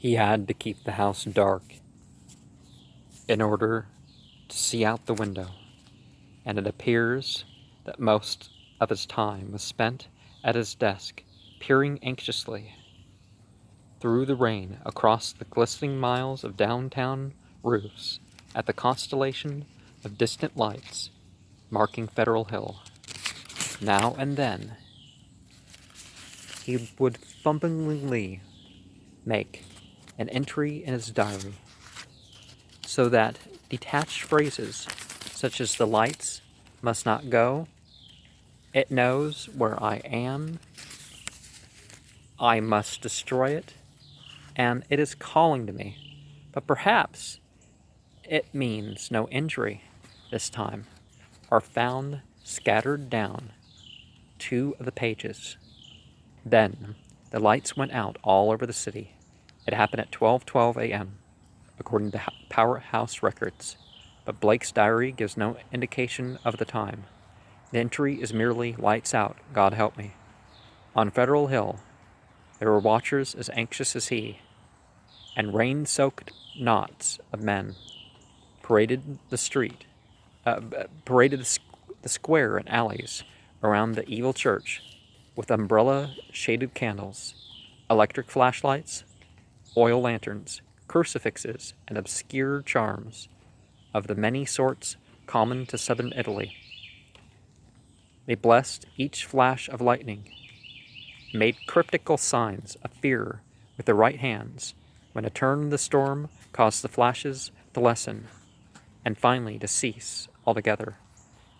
He had to keep the house dark in order to see out the window, and it appears that most of his time was spent at his desk, peering anxiously through the rain across the glistening miles of downtown roofs at the constellation of distant lights marking Federal Hill. Now and then, he would fumblingly make an entry in his diary, so that detached phrases such as "the lights must not go," "it knows where I am," "I must destroy it," and "it is calling to me, but perhaps it means no injury this time," are found scattered down two of the pages. Then the lights went out all over the city. It happened at 12:12 a.m., according to Powerhouse records, but Blake's diary gives no indication of the time. The entry is merely "lights out, God help me." On Federal Hill, there were watchers as anxious as he, and rain-soaked knots of men paraded the square and alleys around the evil church with umbrella-shaded candles, electric flashlights, oil lanterns, crucifixes, and obscure charms of the many sorts common to southern Italy. They blessed each flash of lightning, made cryptical signs of fear with their right hands, when a turn in the storm caused the flashes to lessen, and finally to cease altogether.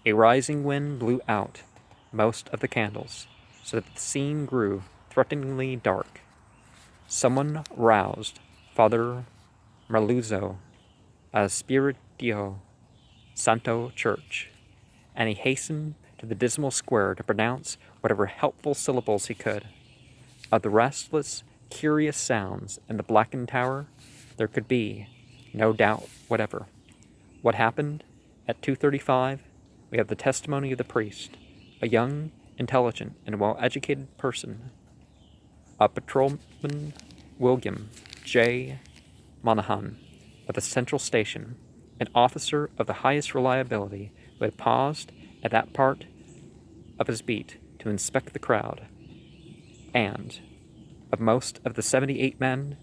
A rising wind blew out most of the candles, so that the scene grew threateningly dark. Someone roused Father Merluzzo at Spirito Santo Church, and he hastened to the dismal square to pronounce whatever helpful syllables he could. Of the restless, curious sounds in the blackened tower, there could be no doubt whatever. What happened at 2:35? We have the testimony of the priest, a young, intelligent, and well-educated person, a patrolman William J. Monahan of the Central Station, an officer of the highest reliability who had paused at that part of his beat to inspect the crowd, and of most of the 78 men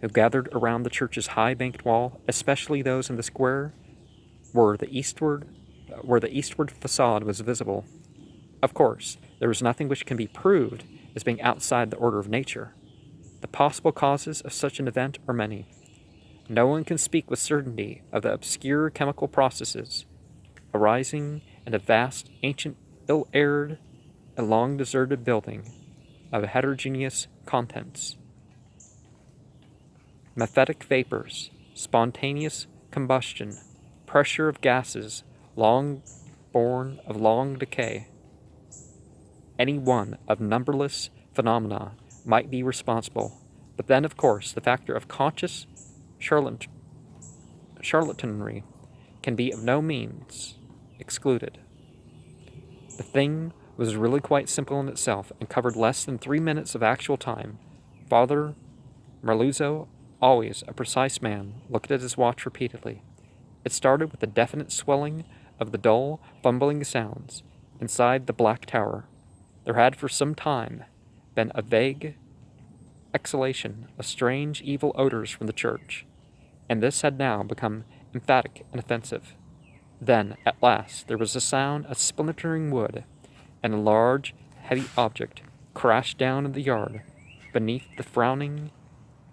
who gathered around the church's high banked wall, especially those in the square where the eastward facade was visible. Of course, there is nothing which can be proved as being outside the order of nature. The possible causes of such an event are many. No one can speak with certainty of the obscure chemical processes arising in a vast, ancient, ill-aired, and long-deserted building of heterogeneous contents. Mephitic vapors, spontaneous combustion, pressure of gases long born of long decay. Any one of numberless phenomena might be responsible, but then, of course, the factor of conscious charlatanry can be of no means excluded. The thing was really quite simple in itself and covered less than 3 minutes of actual time. Father Merluzzo, always a precise man, looked at his watch repeatedly. It started with the definite swelling of the dull, fumbling sounds inside the black tower. There had for some time been a vague exhalation of strange, evil odors from the church, and this had now become emphatic and offensive. Then, at last, there was a sound of splintering wood, and a large, heavy object crashed down in the yard beneath the frowning,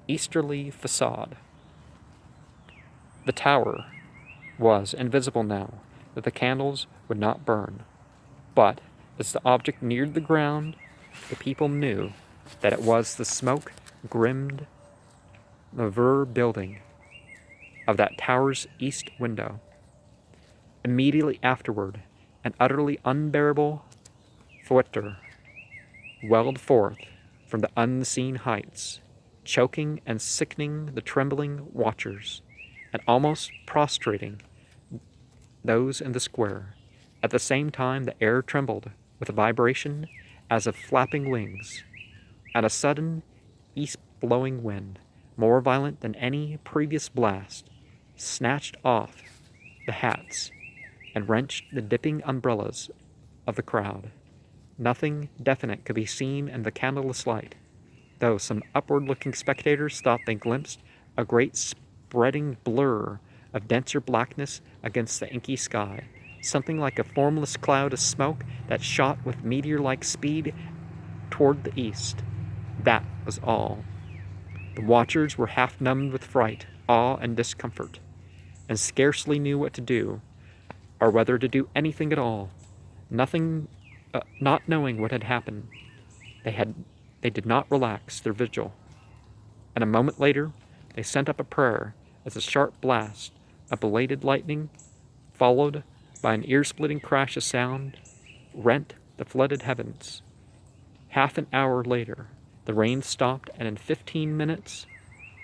easterly facade. The tower was invisible now that the candles would not burn, but as the object neared the ground, the people knew that it was the smoke-grimed Lavur building of that tower's east window. Immediately afterward, an utterly unbearable thwatter welled forth from the unseen heights, choking and sickening the trembling watchers, and almost prostrating those in the square. At the same time, the air trembled with a vibration as of flapping wings, and a sudden east-blowing wind more violent than any previous blast, snatched off the hats and wrenched the dipping umbrellas of the crowd. Nothing definite could be seen in the candleless light, though some upward-looking spectators thought they glimpsed a great spreading blur of denser blackness against the inky sky, something like a formless cloud of smoke that shot with meteor-like speed toward the east. That was all. The watchers were half numbed with fright, awe, and discomfort, and scarcely knew what to do, or whether to do anything at all. Not knowing what had happened, they did not relax their vigil, and a moment later they sent up a prayer as a sharp blast of belated lightning, followed by an ear-splitting crash of sound, rent the flooded heavens. Half an hour later, the rain stopped, and in 15 minutes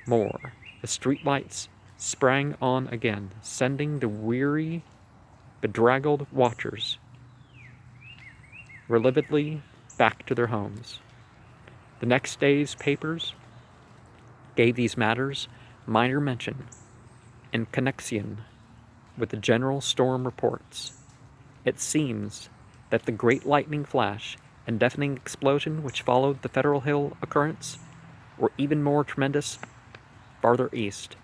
more, the streetlights sprang on again, sending the weary, bedraggled watchers relievedly back to their homes. The next day's papers gave these matters minor mention in connection with the general storm reports. It seems that the great lightning flash and deafening explosion which followed the Federal Hill occurrence were even more tremendous farther east,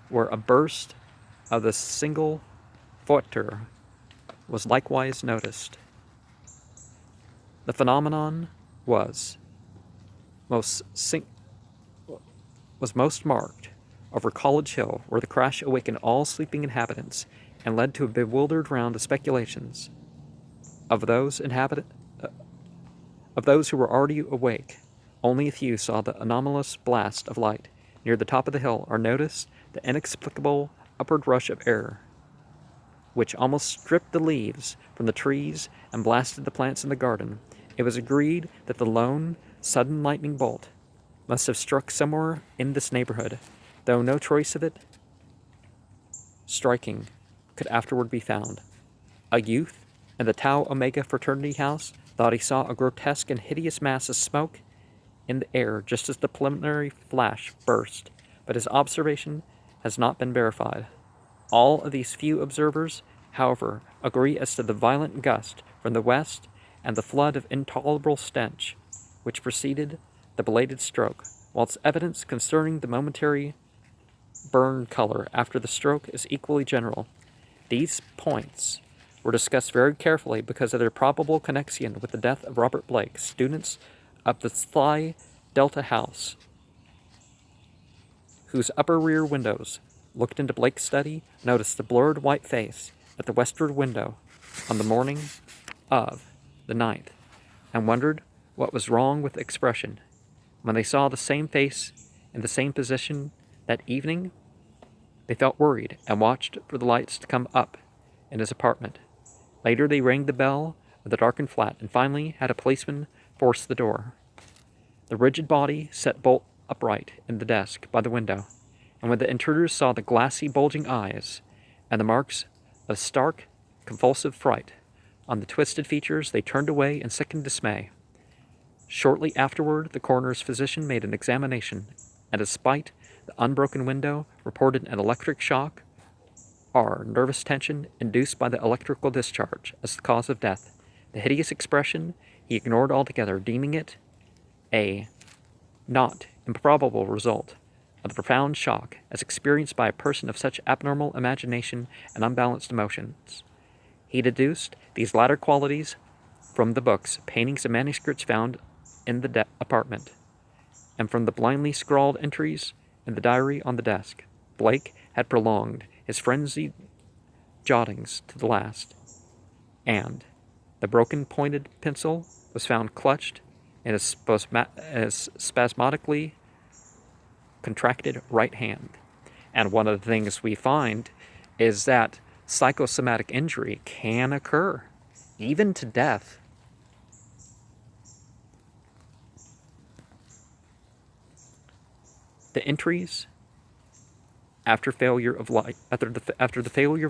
where a burst of the single photeur was likewise noticed. The phenomenon was most marked over College Hill, where the crash awakened all sleeping inhabitants and led to a bewildered round of speculations. Of those who were already awake, only a few saw the anomalous blast of light near the top of the hill, or noticed the inexplicable upward rush of air, which almost stripped the leaves from the trees and blasted the plants in the garden. It was agreed that the lone, sudden lightning bolt must have struck somewhere in this neighborhood, though no trace of it striking could afterward be found. A youth in the Tau Omega fraternity house thought he saw a grotesque and hideous mass of smoke in the air just as the preliminary flash burst, but his observation has not been verified. All of these few observers, however, agree as to the violent gust from the west and the flood of intolerable stench which preceded the belated stroke, whilst evidence concerning the momentary burn color after the stroke is equally general. These points were discussed very carefully because of their probable connection with the death of Robert Blake. Students of the Psi Delta House, whose upper rear windows looked into Blake's study, noticed the blurred white face at the westward window on the morning of the 9th, and wondered what was wrong with the expression. When they saw the same face in the same position that evening, they felt worried and watched for the lights to come up in his apartment. Later they rang the bell of the darkened flat and finally had a policeman force the door. The rigid body sat bolt upright in the desk by the window, and when the intruders saw the glassy, bulging eyes and the marks of stark, convulsive fright on the twisted features, they turned away in sickened dismay. Shortly afterward, the coroner's physician made an examination, and despite the unbroken window, reported an electric shock or nervous tension induced by the electrical discharge as the cause of death. The hideous expression he ignored altogether, deeming it a not improbable result of the profound shock as experienced by a person of such abnormal imagination and unbalanced emotions. He deduced these latter qualities from the books, paintings, and manuscripts found in the apartment, and from the blindly scrawled entries in the diary on the desk. Blake had prolonged his frenzied jottings to the last, and the broken pointed pencil was found clutched in his spasmodically contracted right hand. And one of the things we find is that psychosomatic injury can occur, even to death. The entries after the failure of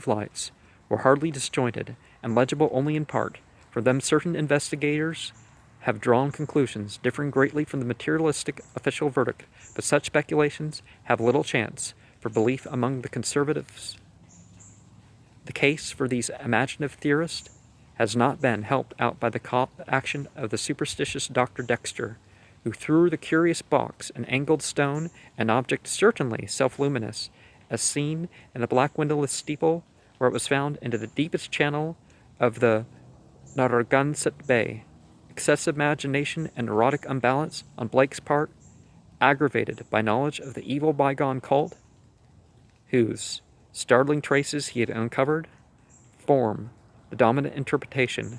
lights were hardly disjointed and legible only in part. For them, certain investigators have drawn conclusions differing greatly from the materialistic official verdict, but such speculations have little chance for belief among the conservatives. The case for these imaginative theorists has not been helped out by the action of the superstitious Dr. Dexter, who threw the curious box, an angled stone, an object certainly self-luminous, as seen in the black windowless steeple where it was found, into the deepest channel of the Narragansett Bay. Excessive imagination and erotic unbalance on Blake's part, aggravated by knowledge of the evil bygone cult, whose startling traces he had uncovered, form the dominant interpretation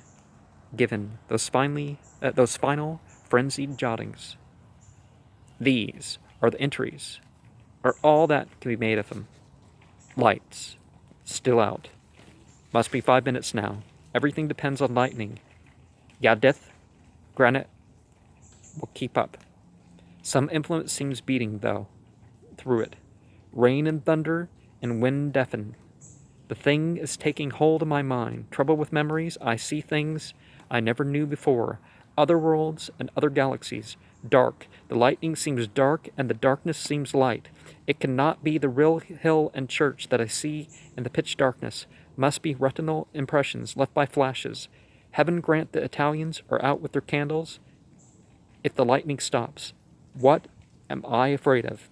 given those final frenzied jottings. These are the entries, are all that can be made of them. Lights, still out. Must be 5 minutes now. Everything depends on lightning. Yadith, granite will keep up. Some influence seems beating, though, through it. Rain and thunder and wind deafen. The thing is taking hold of my mind. Trouble with memories, I see things I never knew before. Other worlds and other galaxies. Dark. The lightning seems dark and the darkness seems light. It cannot be the real hill and church that I see in the pitch darkness. Must be retinal impressions left by flashes. Heaven grant the Italians are out with their candles. If the lightning stops, what am I afraid of?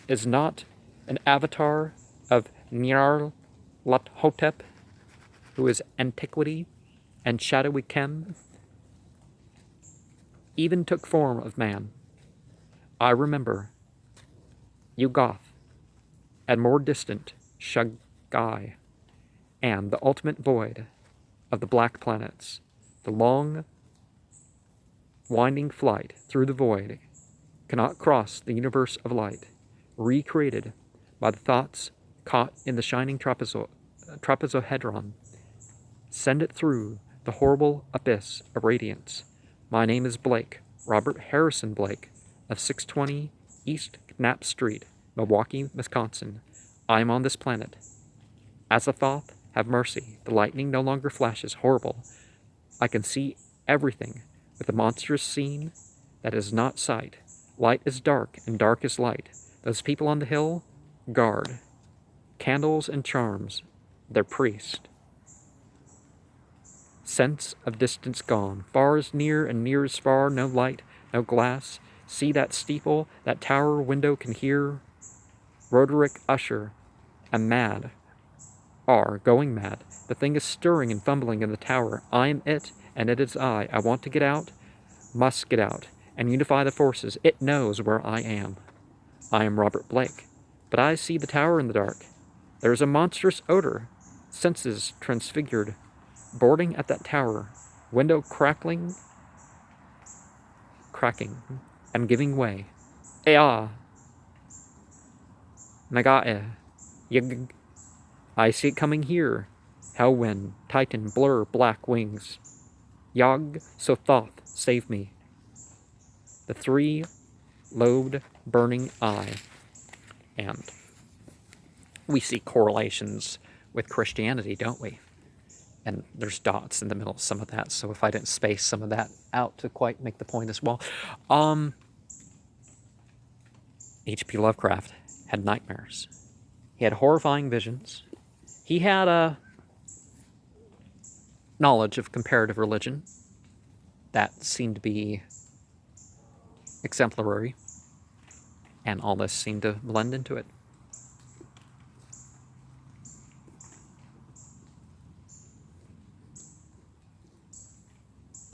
Is not an avatar of Nyarlathotep, who is antiquity and shadowy Kem, even took form of man. I remember Yugoth, and more distant Shagai, and the ultimate void of the black planets, the long, winding flight through the void, cannot cross the universe of light, recreated by the thoughts caught in the shining trapezohedron. Send it through the horrible abyss of radiance. My name is Blake, Robert Harrison Blake, of 620 East Knapp Street, Milwaukee, Wisconsin. I am on this planet. Azathoth, have mercy. The lightning no longer flashes horrible. I can see everything with the monstrous scene that is not sight. Light is dark, and dark is light. Those people on the hill, guard. Candles and charms, their priest. Sense of distance gone. Far is near and near is far. No light, no glass. See that steeple, that tower window can hear. Roderick Usher, and mad. Are going mad. The thing is stirring and fumbling in the tower. I am it, and it is I. I want to get out, must get out, and unify the forces. It knows where I am. I am Robert Blake, but I see the tower in the dark. There is a monstrous odor, senses transfigured, boarding at that tower, window cracking, and giving way. Ea! Nagae! Yig! I see it coming here. Hellwind, Titan, blur, black wings. Yog, Sothoth, save me. The three-lobed burning eye. And we see correlations with Christianity, don't we? And there's dots in the middle of some of that, so if I didn't space some of that out to quite make the point as well. H.P. Lovecraft had nightmares. He had horrifying visions. He had a knowledge of comparative religion that seemed to be exemplary, and all this seemed to blend into it.